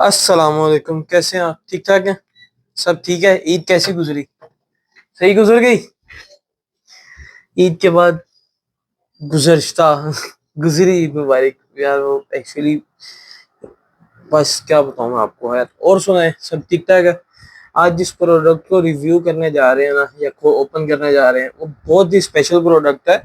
अस्सलाम वालेकुम। कैसे हैं आप? ठीक ठाक हैं? सब ठीक है। ईद कैसी गुजरी? सही गुजर गई? ईद के बाद गुजश्ता गुजरी ईद मुबारक यार। वो एक्चुअली बस क्या बताऊं मैं आपको यार। और सुनाए, सब ठीक ठाक है? आज जिस प्रोडक्ट को रिव्यू करने जा रहे हैं ना, या को ओपन करने जा रहे हैं, वो बहुत ही स्पेशल प्रोडक्ट है।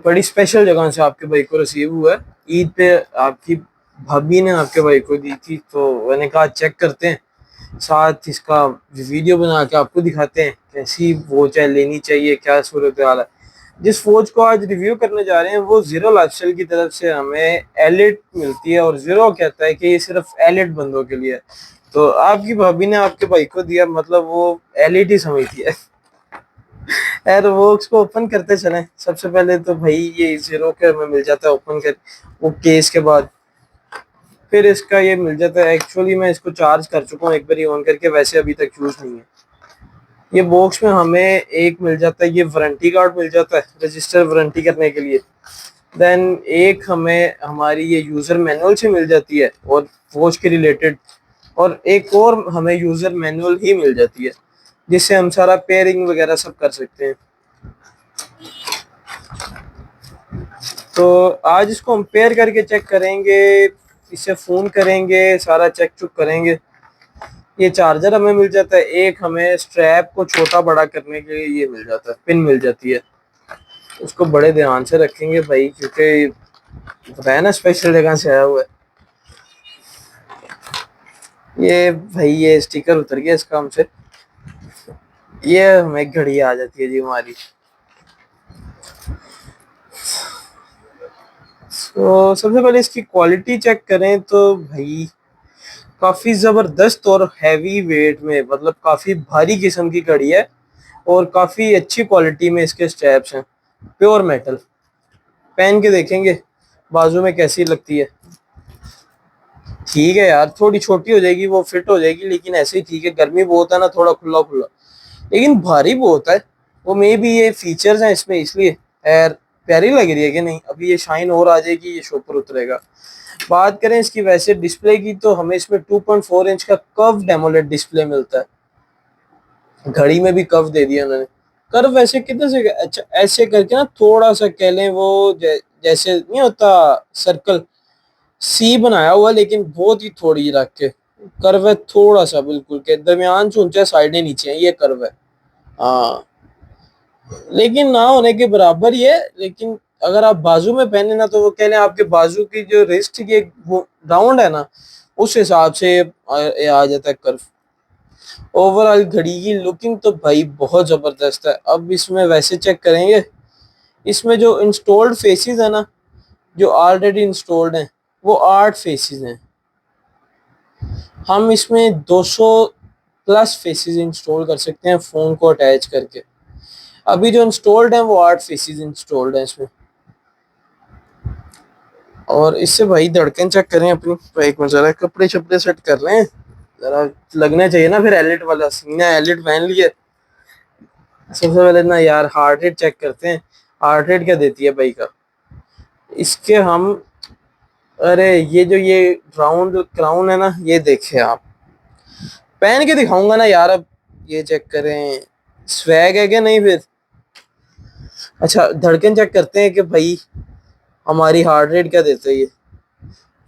बड़ी स्पेशल जगह से आपके भाई को रिसीव हुआ है। ईद पे आपकी भाभी ने आपके भाई को दी थी, तो मैंने कहा चेक करते हैं, साथ इसका वीडियो बना के आपको दिखाते हैं कैसी वॉच है, लेनी चाहिए, क्या सूरत हाल है। जिस वॉच को आज रिव्यू करने जा रहे हैं वो जीरो लाइफस्टाइल की तरफ से हमें एलिट मिलती है, और जीरो कहता है कि ये सिर्फ एलिट बंदों के लिए है। तो आपकी भाभी ने आपके भाई को दिया, मतलब वो एलिट ही समझती है। यार वो उसको ओपन करते चले। सबसे पहले तो भाई ये जीरो के हमें मिल जाता है ओपन कर, वो केस के बाद फिर इसका ये मिल जाता है। एक्चुअली मैं इसको चार्ज कर चुका हूँ एक बार ऑन करके, वैसे अभी तक यूज नहीं है। ये बॉक्स में हमें एक मिल जाता है, ये वारंटी कार्ड मिल जाता है रजिस्टर वारंटी करने के लिए। देन एक हमें हमारी ये यूजर मैनुअल से मिल जाती है और वॉच के रिलेटेड, और एक और हमें यूजर मैनुअल ही मिल जाती है जिससे हम सारा पेयरिंग वगैरह सब कर सकते हैं। तो आज इसको हम पेयर करके चेक करेंगे, इससे फोन करेंगे, सारा चेक चुक करेंगे। ये चार्जर हमें मिल जाता है, एक हमें स्ट्रैप को छोटा बड़ा करने के लिए ये मिल जाता है, पिन मिल जाती है। उसको बड़े ध्यान से रखेंगे भाई, क्योंकि पता है ना स्पेशल जगह से आया हुआ है। ये भाई ये स्टिकर उतर गया इसका हमसे। ये हमें घड़ी आ जाती है जी हमारी। तो सबसे पहले इसकी क्वालिटी चेक करें तो भाई काफी जबरदस्त और हैवी वेट में, मतलब काफी भारी किस्म की घड़ी है, और काफी अच्छी क्वालिटी में इसके स्ट्रैप्स हैं, प्योर मेटल। पहन के देखेंगे बाजू में कैसी लगती है। ठीक है यार, थोड़ी छोटी हो जाएगी, वो फिट हो जाएगी, लेकिन ऐसे ही ठीक है। गर्मी बहुत है ना, थोड़ा खुला खुला, लेकिन भारी बहुत है। वो मे भी ये फीचर्स हैं इसमें इसलिए। यार प्यारी लग रही है कि नहीं? अभी ये शाइन और आ जाएगी, ये शॉपर उतरेगा। बात करें इसकी वैसे डिस्प्ले की, तो हमें इसमें 2.4 इंच का कर्व एमोलेड डिस्प्ले मिलता है। घड़ी में भी कर्व दे दिया उन्होंने। कर्व वैसे किधर से? अच्छा ऐसे करके ना, थोड़ा सा कह लें वो जैसे नहीं होता सर्कल, सी बनाया हुआ, लेकिन बहुत ही थोड़ी रख के कर्व है, थोड़ा सा बिल्कुल के दरमियान से ऊंचा, साइडें नीचे है, ये कर्व है। हाँ, लेकिन ना होने के बराबर ही है। लेकिन अगर आप बाजू में पहने ना, तो वो कह लें आपके बाजू की जो रिस्ट की एक वो राउंड है ना, उस हिसाब से आ जाता है कर्व। ओवरऑल घड़ी की लुकिंग तो भाई बहुत जबरदस्त है। अब इसमें वैसे चेक करेंगे, इसमें जो इंस्टॉल्ड फेसेस है ना, जो ऑलरेडी इंस्टॉल्ड हैं, वो 8 फेसेस हैं। हम इसमें 200 प्लस फेसेस इंस्टॉल कर सकते हैं फोन को अटैच करके। अभी जो इंस्टॉल्ड हैं वो 8 फेसेस इंस्टॉल्ड हैं इसमें। और इससे भाई धड़कन चेक करें अपनी। तो एक मिनट, जरा कपड़े शपड़े सेट कर रहे हैं, जरा लगना चाहिए ना फिर एलिट वाला सीना। एलिट पहन लिए। सबसे पहले ना यार हार्ट रेट चेक करते हैं। हार्ट रेट क्या देती है भाई का इसके हम। अरे ये जो ये राउंड क्राउन है ना, ये देखे आप, पहन के दिखाऊंगा ना यार। अब ये चेक करें स्वैग है क्या नहीं फिर। अच्छा धड़कन चेक करते हैं कि भाई हमारी हार्ट रेट क्या देता है ये,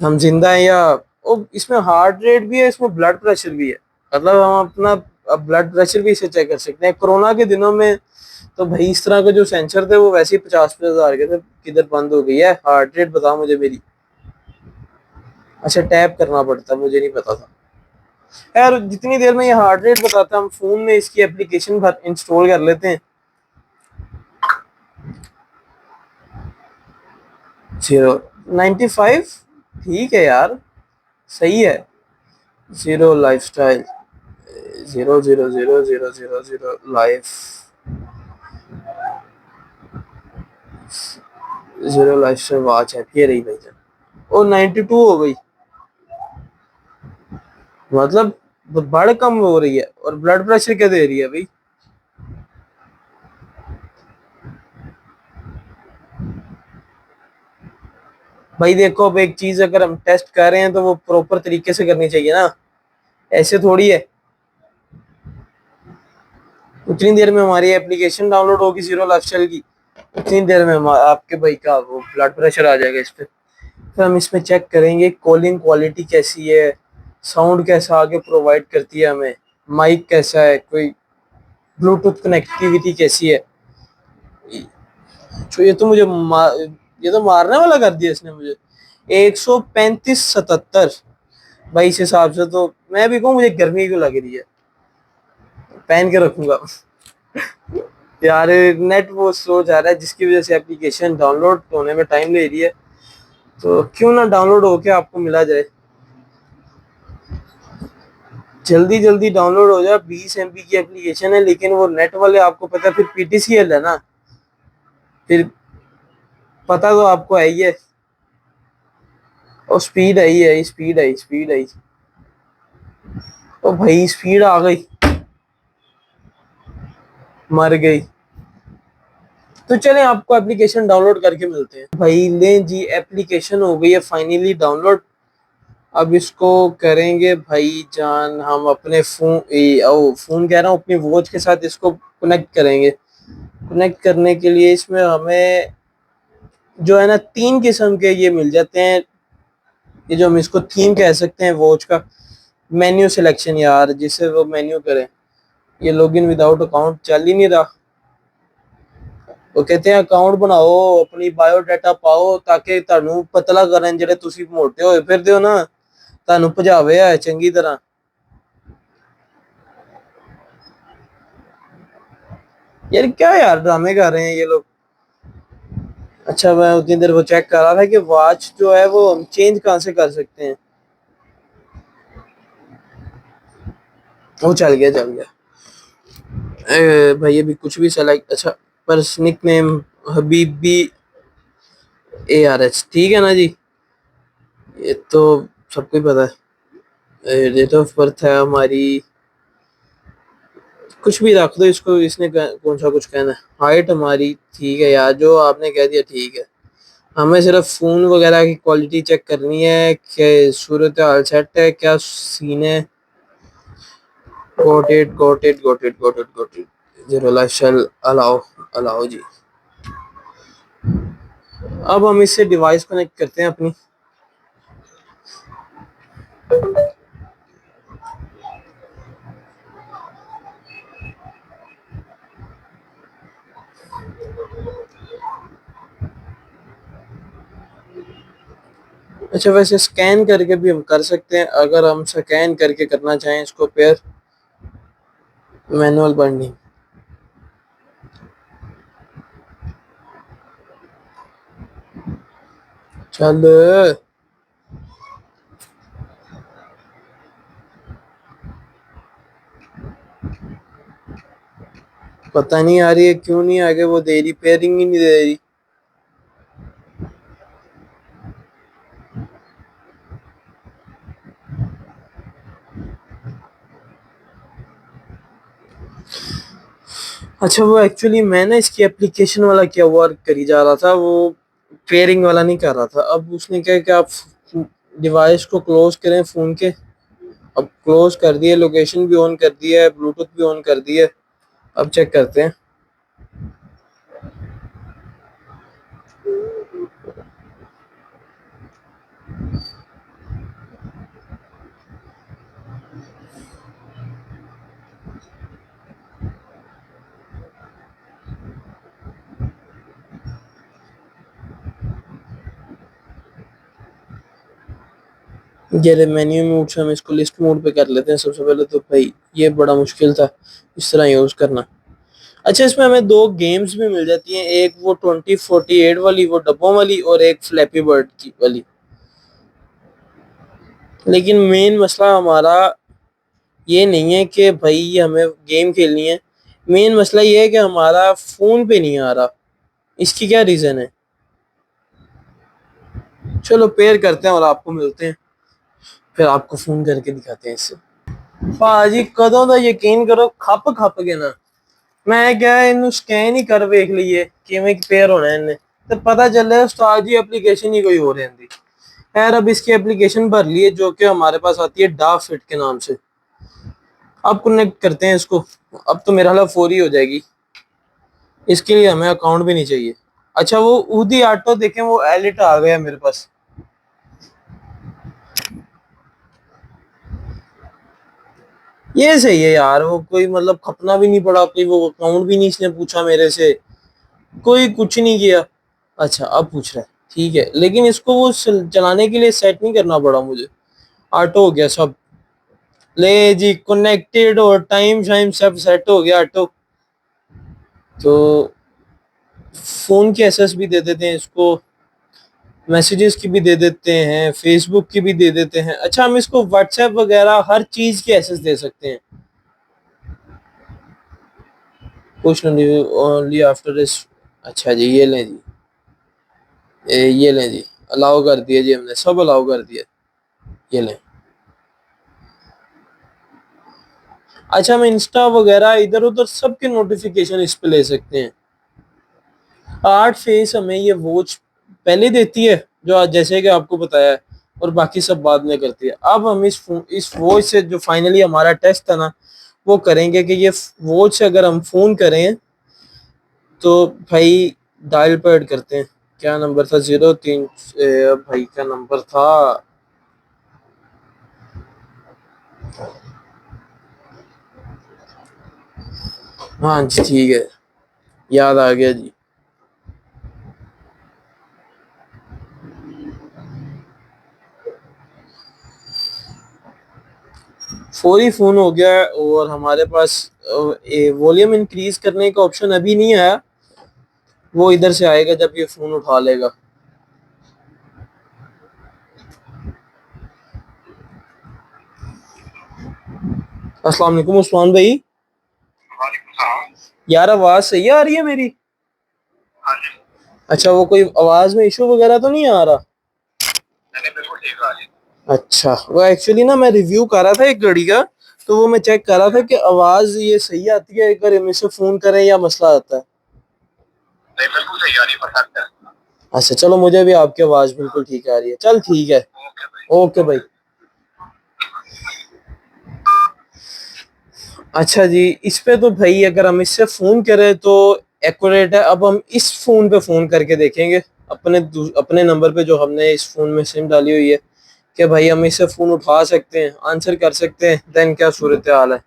हम जिंदा हैं या। ओ इसमें हार्ट रेट भी है, इसमें ब्लड प्रेशर भी है। मतलब हम अपना ब्लड प्रेशर भी इसे चेक कर सकते हैं। कोरोना के दिनों में तो भाई इस तरह के जो सेंसर थे वो वैसे ही 50-50 हजार के थे। किधर बंद हो गई है? हार्ट रेट बता मुझे मेरी। अच्छा टैप करना पड़ता, मुझे नहीं पता था यार। जितनी देर में ये हार्ट रेट बताता है, हम फोन में इसकी एप्लीकेशन भर इंस्टॉल कर लेते हैं। 0.95। ठीक है यार, सही है। Zero lifestyle, 0.000000 life, zero lifestyle watch है ये रही भाई जान। और 92 हो गई, मतलब बड़ कम हो रही है। और ब्लड प्रेशर क्या दे रही है भाई? भाई देखो, अब एक चीज अगर हम टेस्ट कर रहे हैं तो वो प्रॉपर तरीके से करनी चाहिए ना, ऐसे थोड़ी है। उतनी देर में हमारी एप्लीकेशन डाउनलोड होगी जीरो लाइफस्टाइल की, उतनी देर में आपके भाई का वो ब्लड प्रेशर आ जाएगा इस पे। फिर हम इसमें चेक करेंगे कॉलिंग क्वालिटी कैसी है, साउंड कैसा आगे प्रोवाइड करती है हमें, माइक कैसा है, कोई ब्लूटूथ कनेक्टिविटी कैसी है। तो ये तो मारने वाला कर दिया इसने मुझे। 135/77 भाई, इस हिसाब से तो मैं भी कहूँ मुझे गर्मी क्यों लग रही है, पहन के रखूंगा। यार नेट वो स्लो जा रहा है जिसकी वजह से एप्लीकेशन डाउनलोड होने में टाइम ले रही है, तो क्यों ना डाउनलोड होके आपको मिला जाए, जल्दी जल्दी डाउनलोड हो जाए। 20 MB की एप्लीकेशन है, लेकिन वो नेट वाले आपको पता है फिर पीटीसीएल है ना, फिर पता तो आपको है ही है। और स्पीड आई है, स्पीड आई। ओ भाई स्पीड आ गई, मर गई। तो चलें आपको एप्लीकेशन डाउनलोड करके मिलते हैं। भाई ले जी, एप्लीकेशन हो गई है फाइनली डाउनलोड। अब इसको करेंगे भाई जान हम अपने फोन कह रहा हूँ, अपनी वॉच के साथ इसको कनेक्ट करेंगे। कनेक्ट करने के लिए इसमें हमें जो है ना 3 किस्म के ये मिल जाते हैं, ये जो हम इसको थीम कह सकते हैं वॉच का। मेन्यू सिलेक्शन यार, जिससे वो मेन्यू करें। ये लॉगिन विदाउट अकाउंट चल ही नहीं रहा। वो कहते हैं अकाउंट बनाओ, अपनी बायोडाटा पाओ ताकि ਤੁਹਾਨੂੰ ਪਤਲਾ ਕਰਨ ਜਿਹੜੇ ਤੁਸੀਂ ਮੋਟੇ ਹੋਏ ਫਿਰਦੇ ਹੋ ਨਾ, ਤੁਹਾਨੂੰ ਭਜਾਵੇ ਆ ਚੰਗੀ ਤਰ੍ਹਾਂ। यार क्या यार ड्रामे कर रहे हैं ये लोग। अच्छा, मैं उतनी देर वो चेक कर रहा था कि वॉच जो है वो हम चेंज कहाँ से कर सकते हैं। वो चल गया। भाई अभी कुछ भी सेलेक्ट, अच्छा पर्सनिक नेम हबीबी ARH, ठीक है ना जी, ये तो सबको ही पता है। डेट ऑफ बर्थ है हमारी, कुछ भी रख दो इसको, इसने कौन सा कुछ कहना है। हाइट हमारी ठीक है यार, जो आपने कह दिया ठीक है। हमें सिर्फ फोन वगैरह की क्वालिटी चेक करनी है कि सूरत हाल सेट है, क्या सीन है। Got it. Zero lifestyle allow, allow जी। अब हम इससे डिवाइस कनेक्ट करते हैं अपनी। अच्छा, वैसे स्कैन करके भी हम कर सकते हैं, अगर हम स्कैन करके करना चाहें इसको पेयर, मैनुअल बाइंडिंग। चल, पता नहीं आ रही है क्यों नहीं आगे वो दे रही, पेयरिंग ही नहीं दे रही। अच्छा, वो एक्चुअली मैं ना इसकी एप्लीकेशन वाला क्या वर्क करी जा रहा था, वो पेयरिंग वाला नहीं कर रहा था। अब उसने क्या कि आप डिवाइस को क्लोज करें फोन के। अब क्लोज कर दिए, लोकेशन भी ऑन कर दिया है, ब्लूटूथ भी ऑन कर दिया है। अब चेक करते हैं। ये मेन्यू मोड से हम इसको लिस्ट मोड पे कर लेते हैं सबसे पहले तो। भाई ये बड़ा मुश्किल था इस तरह यूज करना। अच्छा, इसमें हमें 2 गेम्स भी मिल जाती हैं, एक वो 2048 वाली वो डब्बों वाली, और एक फ्लैपी बर्ड की वाली। लेकिन मेन मसला हमारा ये नहीं है कि भाई हमें गेम खेलनी है, मेन मसला ये है कि हमारा फोन पे नहीं आ रहा। इसकी क्या रीजन है। चलो पेयर करते हैं और आपको मिलते हैं, फिर आपको फोन करके दिखाते हैं इससे। भाजी कदों ਦਾ ਯਕੀਨ ਕਰੋ, ਖੱਪ ਕੇ ਨਾ। मैं क्या इन स्कैन ही कर वेख लीए किवें पेयर होना है इन्हें। तो पता चल रहा है उस्ताद जी एप्लीकेशन ही कोई और रहती। खैर अब इसकी एप्लीकेशन भर ली है जो कि हमारे पास आती है डा फिट के नाम से। अब कनेक्ट करते हैं इसको। अब तो मेरा हाल फौरी हो जाएगी। इसके लिए हमें अकाउंट भी नहीं चाहिए। अच्छा वो ऊदी ऑटो देखें, वो एलिट आ गया मेरे पास। ये सही है यार, वो कोई मतलब खपना भी नहीं पड़ा, कोई वो अकाउंट भी नहीं इसने पूछा मेरे से, कोई कुछ नहीं किया। अच्छा अब पूछ रहा है, ठीक है, लेकिन इसको वो चलाने के लिए सेट नहीं करना पड़ा मुझे। ऑटो हो गया सब। ले जी कनेक्टेड और टाइम शाइम सब सेट हो गया ऑटो। तो फोन की एसेस भी दे देते हैं इसको, मैसेजेस की भी दे देते हैं, फेसबुक की भी दे देते हैं। अच्छा हम इसको व्हाट्सएप वगैरह हर चीज की एसेस दे सकते हैं। कुछ नहीं, ओनली आफ्टर दिस। अच्छा जी ये लें जी, ये लें जी, अलाउ कर दिया जी, हमने सब अलाउ कर दिया। ये लें। अच्छा हम इंस्टा वगैरह इधर उधर सबके नोटिफिकेशन इस पे ले सकते हैं। आर्ट फेस हमें ये वॉच पहले देती है, जो आज जैसे कि आपको बताया है, और बाकी सब बाद में करती है। अब हम इस वॉच से जो फाइनली हमारा टेस्ट था ना, वो करेंगे कि ये वॉच से अगर हम फोन करें तो भाई डायल पैड करते हैं। क्या नंबर था? 03 भाई क्या नंबर था? हाँ जी ठीक है, याद आ गया जी। फौरी फोन हो गया है, और हमारे पास वॉल्यूम इंक्रीज करने का ऑप्शन अभी नहीं आया, वो इधर से आएगा जब ये फोन उठा लेगा। अस्सलाम वालेकुम उस्मान भाई। यार आवाज सही आ रही है मेरी? अच्छा वो कोई आवाज में इशू वगैरह तो नहीं आ रहा? अच्छा वो एक्चुअली ना मैं रिव्यू कर रहा था एक घड़ी का, तो वो मैं चेक कर रहा था कि आवाज ये सही आती है अगर हम इसे फोन करें या मसला आता है। नहीं बिल्कुल सही आ रही है, परफेक्ट है। अच्छा चलो, मुझे भी आपकी आवाज बिल्कुल ठीक आ रही है। चल ठीक है, ओके भाई। अच्छा जी, इस पे तो भाई अगर हम इससे फोन करें तो एक्यूरेट है। अब हम इस फोन पे फोन करके देखेंगे, अपने नंबर पे जो हमने इस फोन में सिम डाली हुई है, कि भाई हम इससे फोन उठा सकते हैं, आंसर कर सकते हैं, देन क्या सूरत हाल है।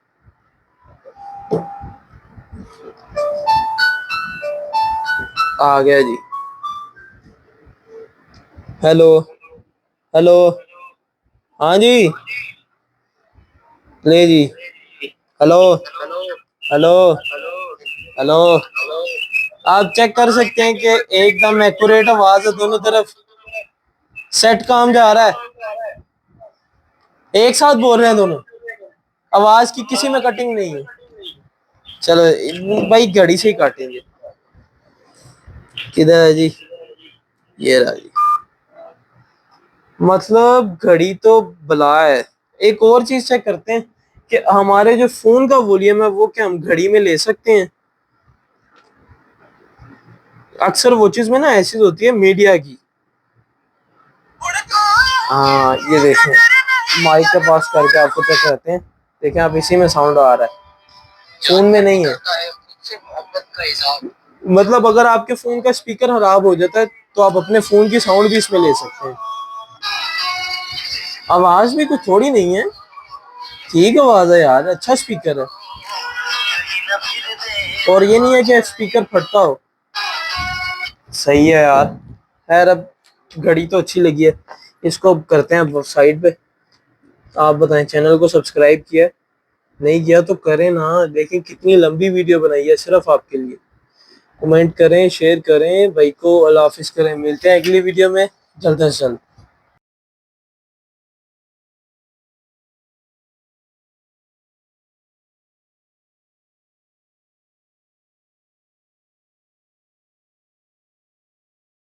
आ गया जी। हेलो। हेलो। हाँ जी। ले जी। हेलो। हेलो। हेलो। आप चेक कर सकते हैं कि एकदम एक्यूरेट आवाज है दोनों तरफ। सेट काम जा रहा है, एक साथ बोल रहे हैं दोनों, आवाज की किसी में कटिंग नहीं है। चलो भाई घड़ी से ही काटेंगे। किधर है जी? ये रहा जी। मतलब घड़ी तो बला है। एक और चीज चेक करते हैं कि हमारे जो फोन का वॉल्यूम है वो क्या हम घड़ी में ले सकते हैं। अक्सर वॉचेस में ना ऐसी होती है मीडिया की। हाँ ये देखें, माइक के पास करके आपको चेक करते हैं। देखें आप, इसी में साउंड आ रहा है, फोन में नहीं है। मतलब अगर आपके फोन का स्पीकर खराब हो जाता है तो आप अपने फोन की साउंड भी इसमें ले सकते हैं। आवाज भी कुछ थोड़ी नहीं है, ठीक आवाज है यार, अच्छा स्पीकर है। और ये नहीं है कि स्पीकर फटता हो। सही है यार। खैर अब घड़ी तो अच्छी लगी है, इसको करते हैं साइड पे। आप बताएं, चैनल को सब्सक्राइब किया? नहीं किया तो करें ना, देखें कितनी लंबी वीडियो बनाई है सिर्फ आपके लिए। कमेंट करें, शेयर करें, भाई को अल्लाह हाफिज करें। मिलते हैं अगली वीडियो में जल्द से जल्द।